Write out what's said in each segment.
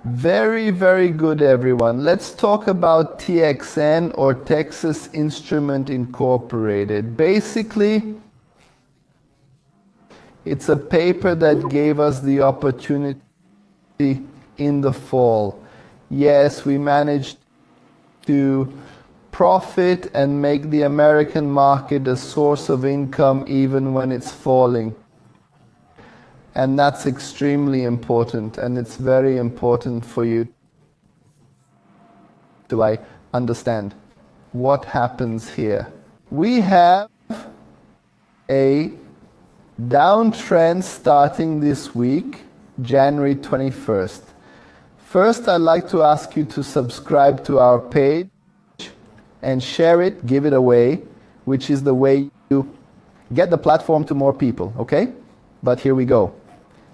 Very, very good, everyone. Let's talk about TXN, or Texas Instrument Incorporated. Basically, it's a paper that gave us the opportunity in the fall. Yes, we managed to profit and make the American market a source of income even when it's falling. And that's extremely important, and it's very important for you to understand what happens here. We have a downtrend starting this week, January 21st. First, I'd like to ask you to subscribe to our page and share it, give it away, which is the way you get the platform to more people, okay? But here we go.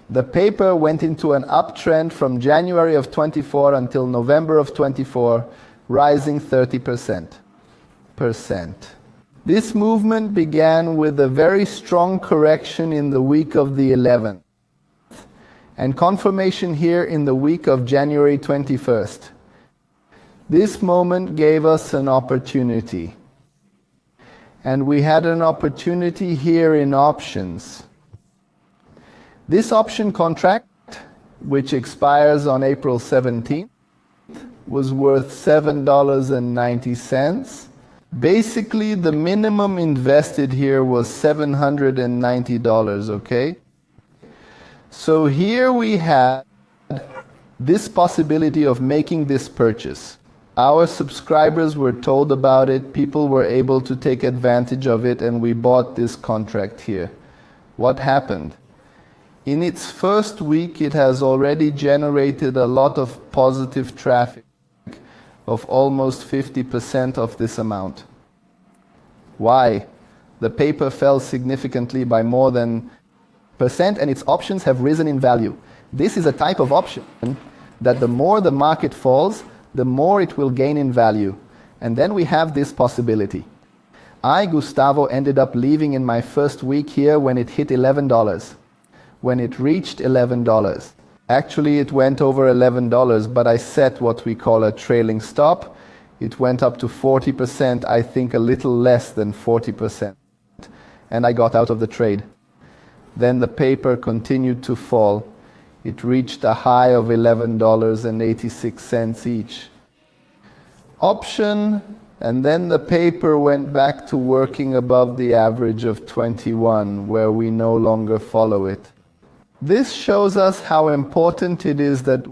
The paper went into an uptrend from January of 24 until November of 24, rising 30%. This movement began with a very strong correction in the week of the 11th, and confirmation here in the week of January 21st. This moment gave us an opportunity. And we had an opportunity here in options. This option contract, which expires on April 17th, was worth $7.90. Basically, the minimum invested here was $790, okay? So here we had this possibility of making this purchase. Our subscribers were told about it, people were able to take advantage of it, and we bought this contract here. What happened? In its first week, it has already generated a lot of positive traffic of almost 50% of this amount. Why? The paper fell significantly by more than percent, and its options have risen in value. This is a type of option that the more the market falls, the more it will gain in value. And then we have this possibility. I, Gustavo, ended up leaving in my first week here when it hit $11. When it reached $11. Actually, it went over $11, but I set what we call a trailing stop. It went up to 40%, I think a little less than 40%. And I got out of the trade. Then the paper continued to fall. It reached a high of $11.86 each. Option, and then the paper went back to working above the average of 21, where we no longer follow it. This shows us how important it is that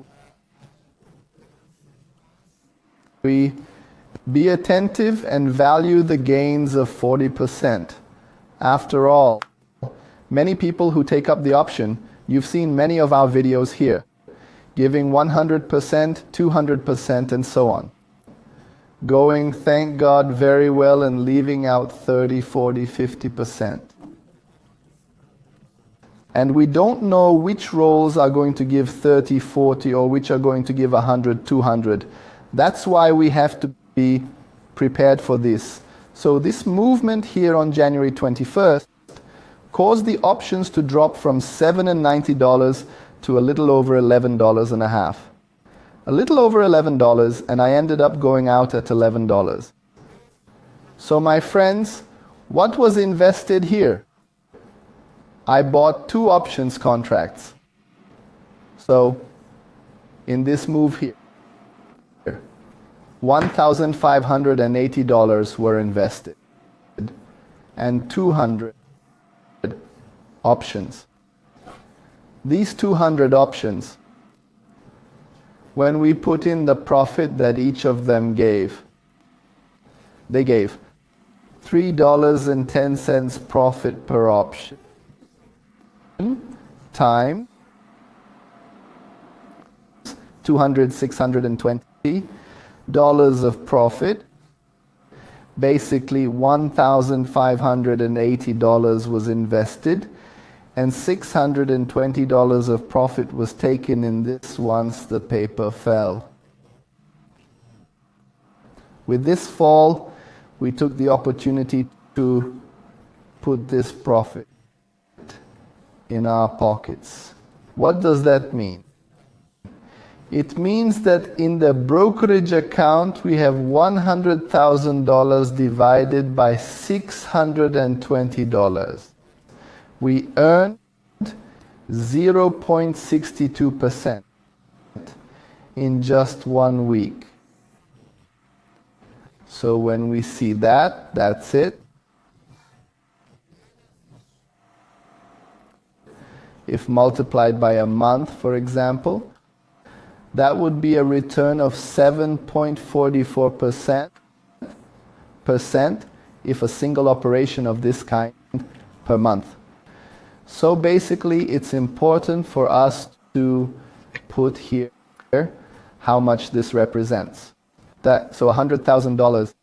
we be attentive and value the gains of 40%. After all, many people who take up the option, you've seen many of our videos here, giving 100%, 200%, and so on. Going, thank God, very well and leaving out 30, 40, 50%. And we don't know which roles are going to give 30, 40, or which are going to give 100, 200. That's why we have to be prepared for this. So this movement here on January 21st caused the options to drop from $7.90 to a little over $11.50. A little over $11, and I ended up going out at $11. So my friends, what was invested here? I bought 2 options contracts. So, in this move here, $1,580 were invested, and 200 options. These 200 options, when we put in the profit that each of them gave, they gave $3.10 profit per option. Time $620 of profit. Basically $1,580 was invested, and $620 of profit was taken in this once the paper fell. With this fall, we took the opportunity to put this profit in our pockets. What does that mean? It means that in the brokerage account we have $100,000 divided by $620. We earned 0.62% in just 1 week. So when we see that, that's it. If multiplied by a month, for example, that would be a return of 7.44% if a single operation of this kind per month. So basically, it's important for us to put here how much this represents. So $100,000.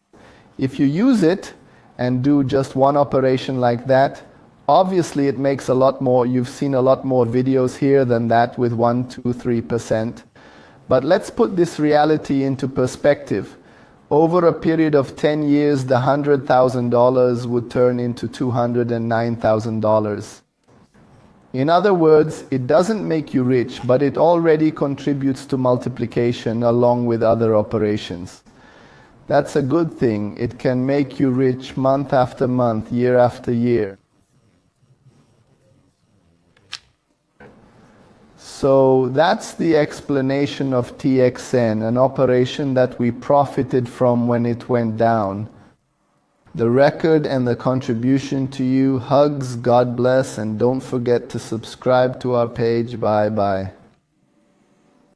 If you use it and do just one operation like that, obviously it makes a lot more. You've seen a lot more videos here than that with 1, 2, 3%. But let's put this reality into perspective. Over a period of 10 years, the $100,000 would turn into $209,000. In other words, it doesn't make you rich, but it already contributes to multiplication along with other operations. That's a good thing. It can make you rich month after month, year after year. So that's the explanation of TXN, an operation that we profited from when it went down. The record and the contribution to you. Hugs, God bless, and don't forget to subscribe to our page. Bye bye.